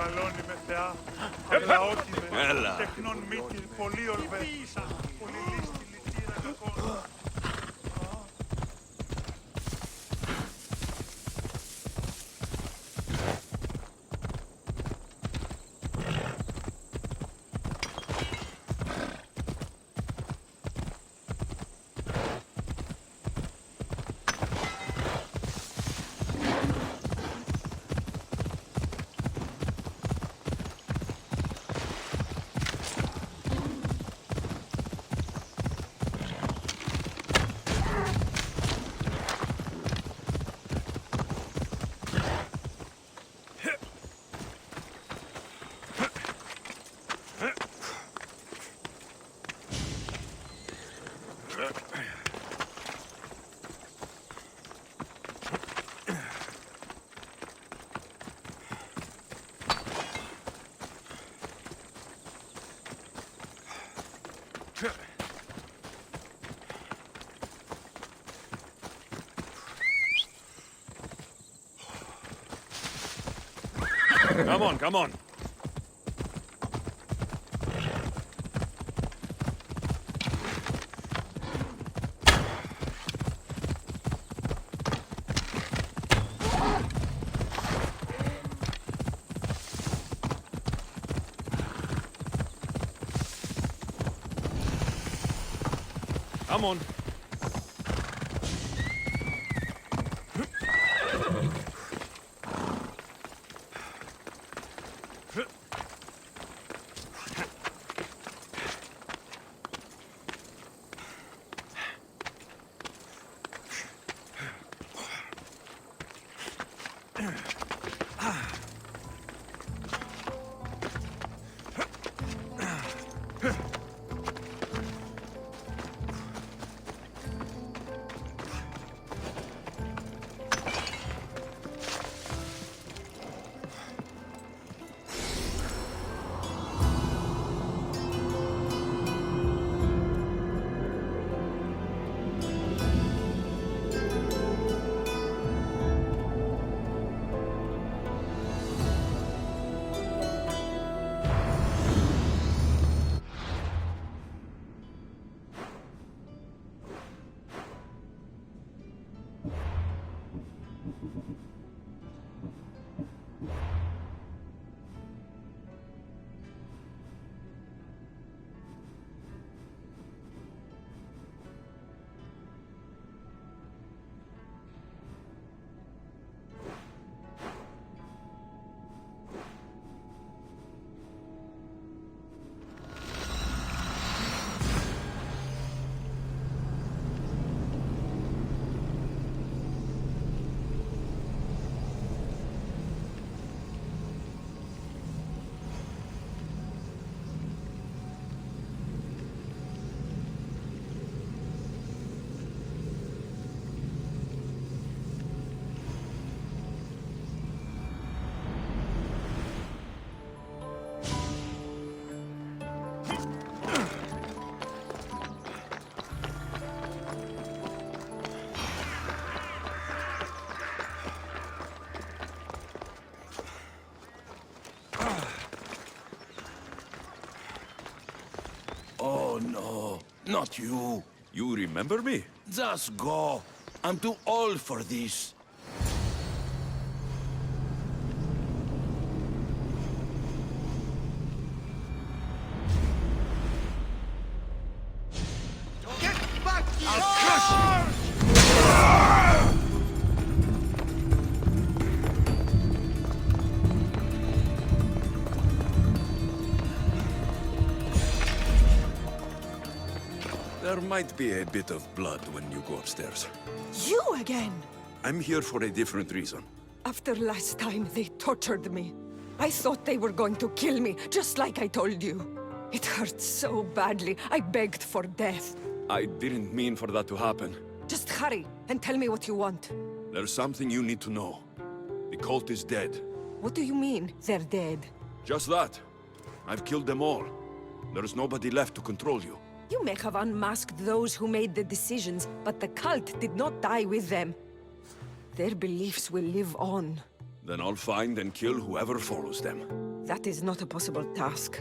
μεγαλώνει με θεά, αγλαότιμε, τεχνών μύτην, πολύ ολβέ, πολύ λίστη, λυτήρα κακό. Come on, come on. Come on. Oh no, not you. You remember me? Just go. I'm too old for this. Get back here! I'll crush you! There might be a bit of blood when you go upstairs. You again? I'm here for a different reason. After last time, they tortured me. I thought they were going to kill me, just like I told you. It hurt so badly, I begged for death. I didn't mean for that to happen. Just hurry, and tell me what you want. There's something you need to know. The cult is dead. What do you mean, they're dead? Just that. I've killed them all. There's nobody left to control you. You may have unmasked those who made the decisions, but the cult did not die with them. Their beliefs will live on. Then I'll find and kill whoever follows them. That is not a possible task.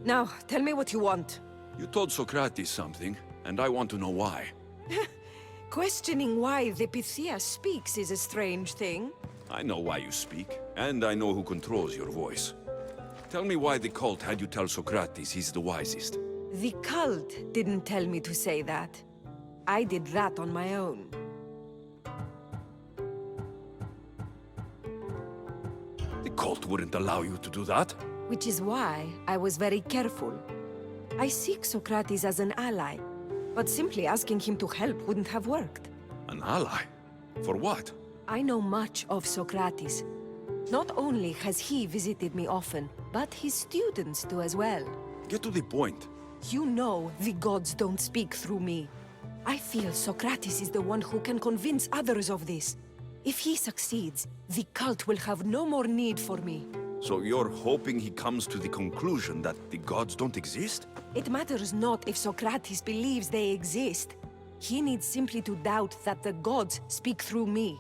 Now, tell me what you want. You told Socrates something, and I want to know why. Questioning why the Pythia speaks is a strange thing. I know why you speak, and I know who controls your voice. Tell me why the cult had you tell Socrates he's the wisest. The cult didn't tell me to say that. I did that on my own. The cult wouldn't allow you to do that. Which is why I was very careful. I seek Socrates as an ally, but simply asking him to help wouldn't have worked. An ally? For what? I know much of Socrates. Not only has he visited me often, but his students do as well. Get to the point. You know the gods don't speak through me. I feel Socrates is the one who can convince others of this. If he succeeds, the cult will have no more need for me. So you're hoping he comes to the conclusion that the gods don't exist? It matters not if Socrates believes they exist. He needs simply to doubt that the gods speak through me.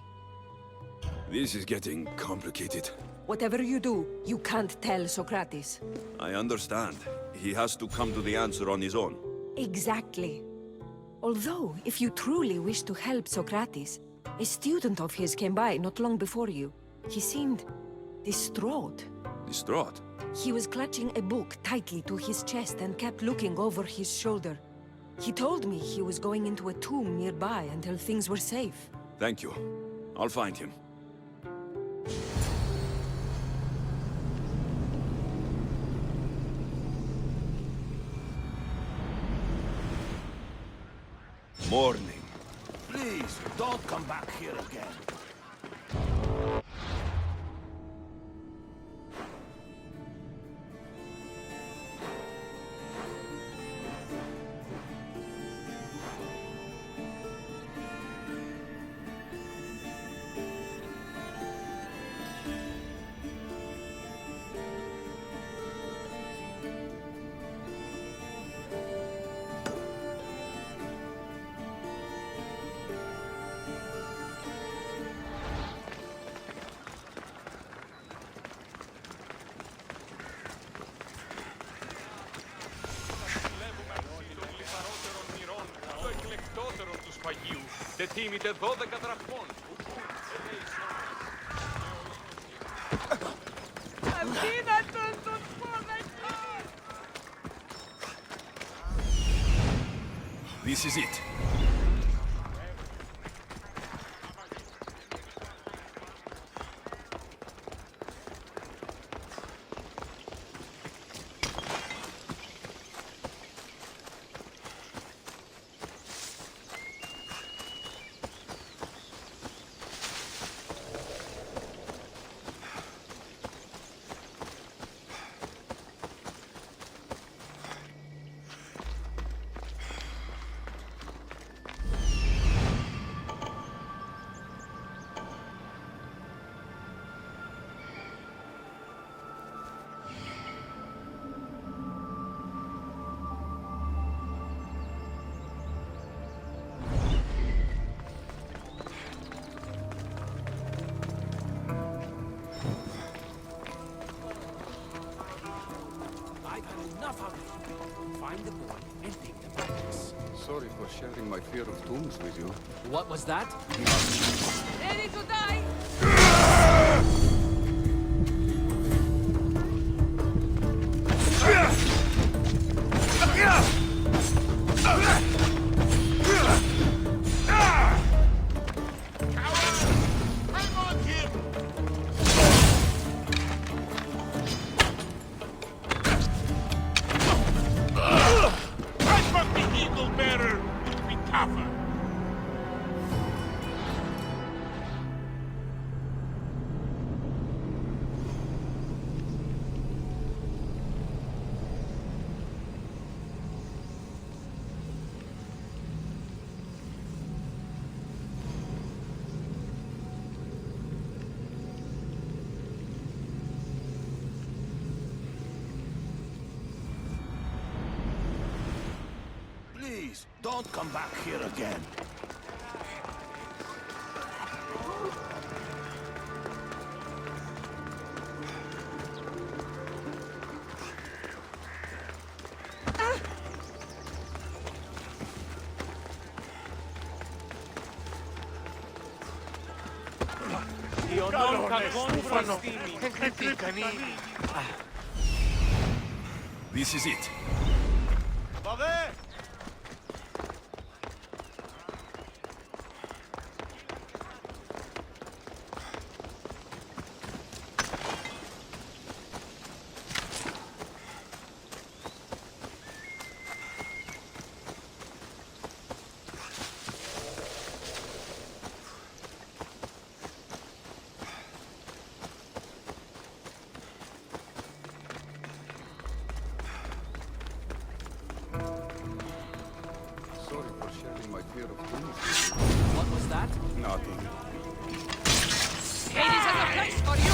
This is getting complicated. Whatever you do, you can't tell Socrates. I understand. He has to come to the answer on his own. Exactly. Although, if you truly wish to help Socrates, a student of his came by not long before you. He seemed distraught. Distraught? He was clutching a book tightly to his chest and kept looking over his shoulder. He told me he was going into a tomb nearby until things were safe. Thank you. I'll find him. Morning. Please, don't come back here again. Και τίμητε 12 δραχμών. Αδύνατον τον φωνακί! This is it. Find the boy and take the practice. Sorry for sharing my fear of tombs with you. What was that? Ready to die? Please, don't come back here again. Dio, non cagone frastini. This is it. Vabbè! Sorry for sharing my fear of tombs with you. What was that? Nothing. Hades has a place for you!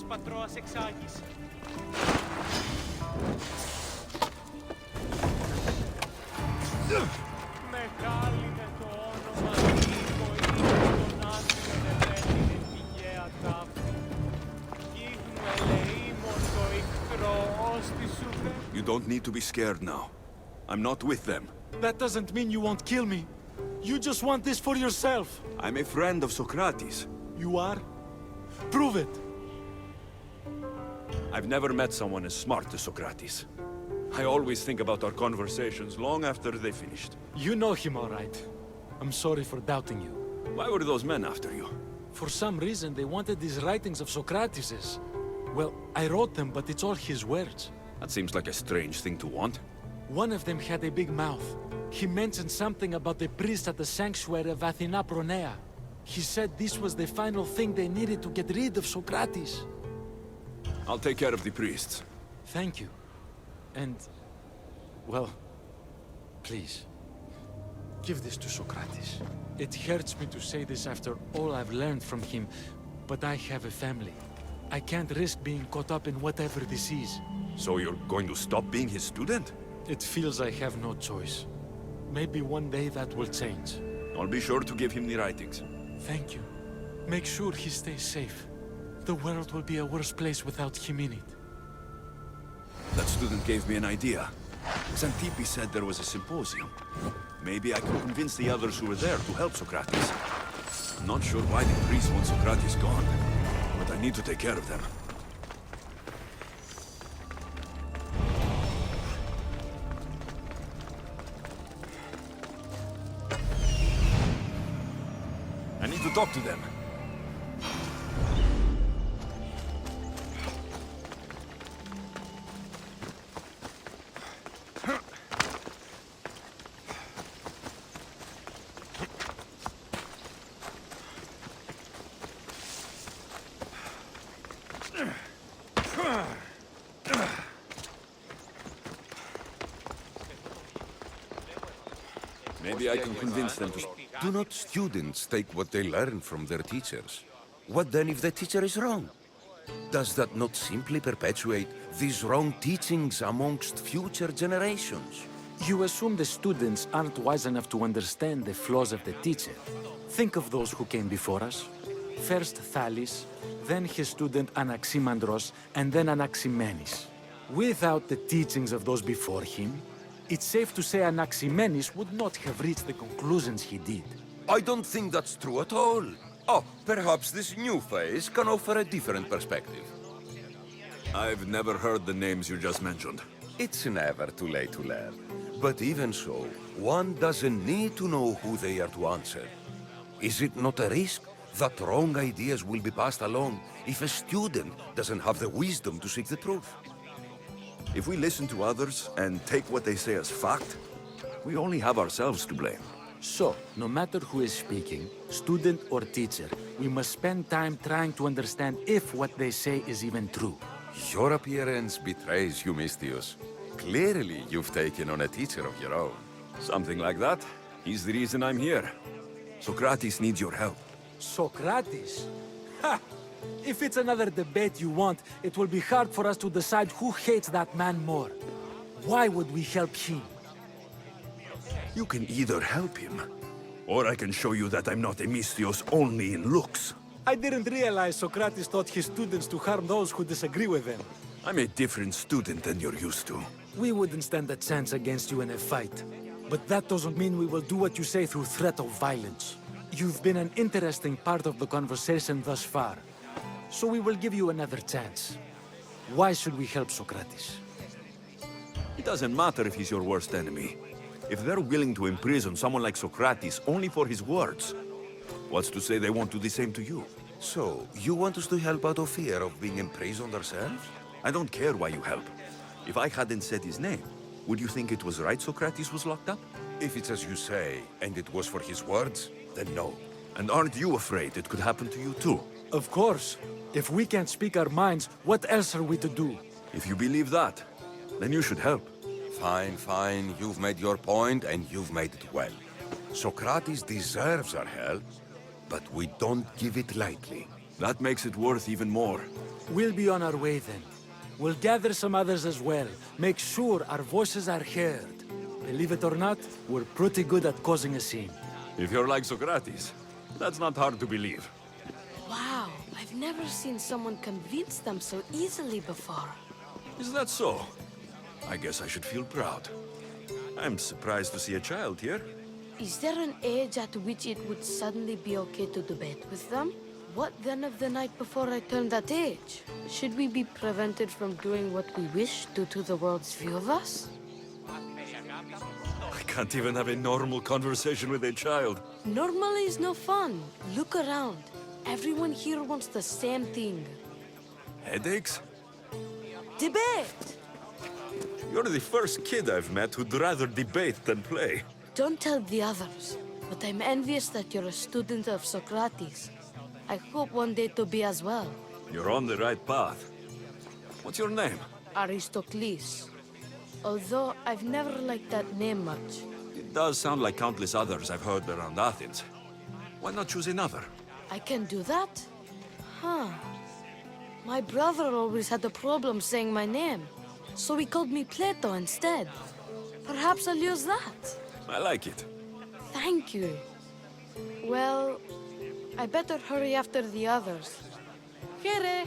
πατρόας εξάγης. Μεγάλη είναι το όνομα Νίκο, είναι τον άντρων επέτεινε πηγαία τάφη. Γίγνου ελεήμων το ικτρό, ώστι σου δε... You don't need to be scared now. I'm not with them. That doesn't mean you won't kill me. You just want this for yourself. I'm a friend of Socrates. You are? Prove it. I've never met someone as smart as Socrates. I always think about our conversations long after they finished. You know him all right. I'm sorry for doubting you. Why were those men after you? For some reason, they wanted these writings of Socrates's. Well, I wrote them, but it's all his words. That seems like a strange thing to want. One of them had a big mouth. He mentioned something about the priest at the sanctuary of Athena Pronea. He said this was the final thing they needed to get rid of Socrates. I'll take care of the priests. Thank you. And... well... please... give this to Socrates. It hurts me to say this after all I've learned from him, but I have a family. I can't risk being caught up in whatever this is. So you're going to stop being his student? It feels I have no choice. Maybe one day that will change. I'll be sure to give him the writings. Thank you. Make sure he stays safe. The world will be a worse place without him in it. That student gave me an idea. Xantippe said there was a symposium. Maybe I could convince the others who were there to help Socrates. I'm not sure why the priests want Socrates gone, but I need to take care of them. I need to talk to them. Maybe I can convince them to... Do not students take what they learn from their teachers? What then if the teacher is wrong? Does that not simply perpetuate these wrong teachings amongst future generations? You assume the students aren't wise enough to understand the flaws of the teacher. Think of those who came before us. First Thalis, then his student Anaximandros, and then Anaximenes. Without the teachings of those before him, it's safe to say Anaximenes would not have reached the conclusions he did. I don't think that's true at all. Oh, perhaps this new phase can offer a different perspective. I've never heard the names you just mentioned. It's never too late to learn. But even so, one doesn't need to know who they are to answer. Is it not a risk that wrong ideas will be passed along if a student doesn't have the wisdom to seek the truth? If we listen to others and take what they say as fact, we only have ourselves to blame. So, no matter who is speaking, student or teacher, we must spend time trying to understand if what they say is even true. Your appearance betrays you, Mystios. Clearly, you've taken on a teacher of your own. Something like that. He's the reason I'm here. Socrates needs your help. Socrates? Ha! If it's another debate you want, it will be hard for us to decide who hates that man more. Why would we help him? You can either help him, or I can show you that I'm not a Mystios only in looks. I didn't realize Socrates taught his students to harm those who disagree with them. I'm a different student than you're used to. We wouldn't stand a chance against you in a fight. But that doesn't mean we will do what you say through threat of violence. You've been an interesting part of the conversation thus far. So we will give you another chance. Why should we help Socrates? It doesn't matter if he's your worst enemy. If they're willing to imprison someone like Socrates only for his words, what's to say they won't do the same to you? So, you want us to help out of fear of being imprisoned ourselves? I don't care why you help. If I hadn't said his name, would you think it was right Socrates was locked up? If it's as you say, and it was for his words, then no. And aren't you afraid it could happen to you too? Of course. If we can't speak our minds, what else are we to do? If you believe that, then you should help. Fine, fine. You've made your point, and you've made it well. Socrates deserves our help, but we don't give it lightly. That makes it worth even more. We'll be on our way then. We'll gather some others as well. Make sure our voices are heard. Believe it or not, we're pretty good at causing a scene. If you're like Socrates, that's not hard to believe. Wow, I've never seen someone convince them so easily before. Is that so? I guess I should feel proud. I'm surprised to see a child here. Is there an age at which it would suddenly be okay to debate with them? What then of the night before I turned that age? Should we be prevented from doing what we wish due to the world's view of us? I can't even have a normal conversation with a child. Normal is no fun. Look around. Everyone here wants the same thing. Headaches? Debate! You're the first kid I've met who'd rather debate than play. Don't tell the others, but I'm envious that you're a student of Socrates. I hope one day to be as well. You're on the right path. What's your name? Aristocles. Although I've never liked that name much. It does sound like countless others I've heard around Athens. Why not choose another? I can do that? Huh. My brother always had a problem saying my name, so he called me Plato instead. Perhaps I'll use that. I like it. Thank you. Well, I better hurry after the others. Here.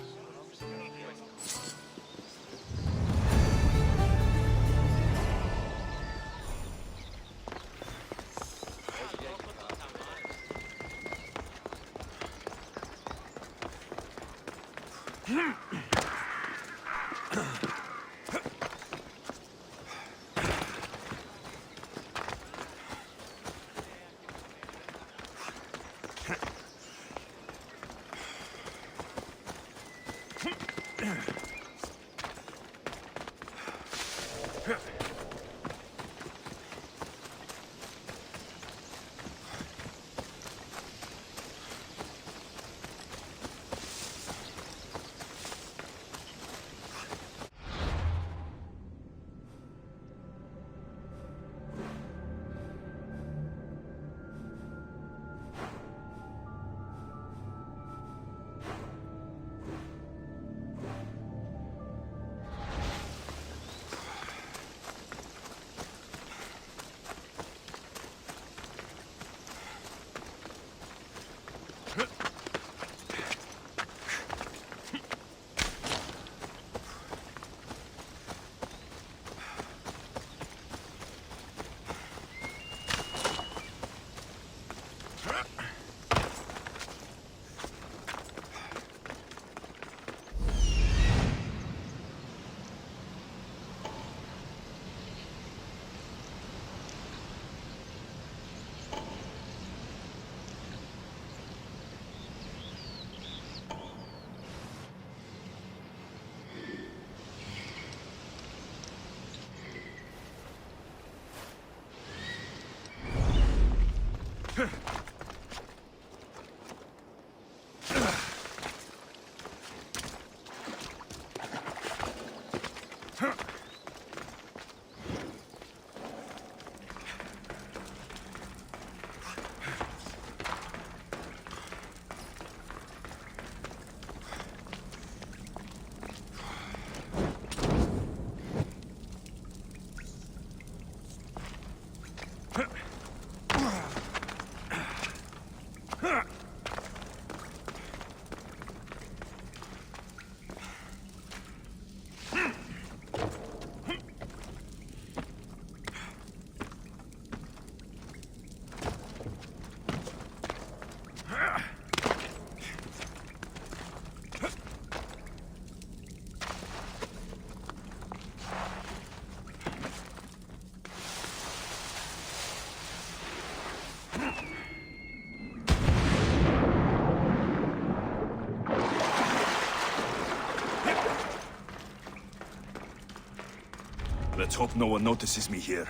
Let's hope no one notices me here.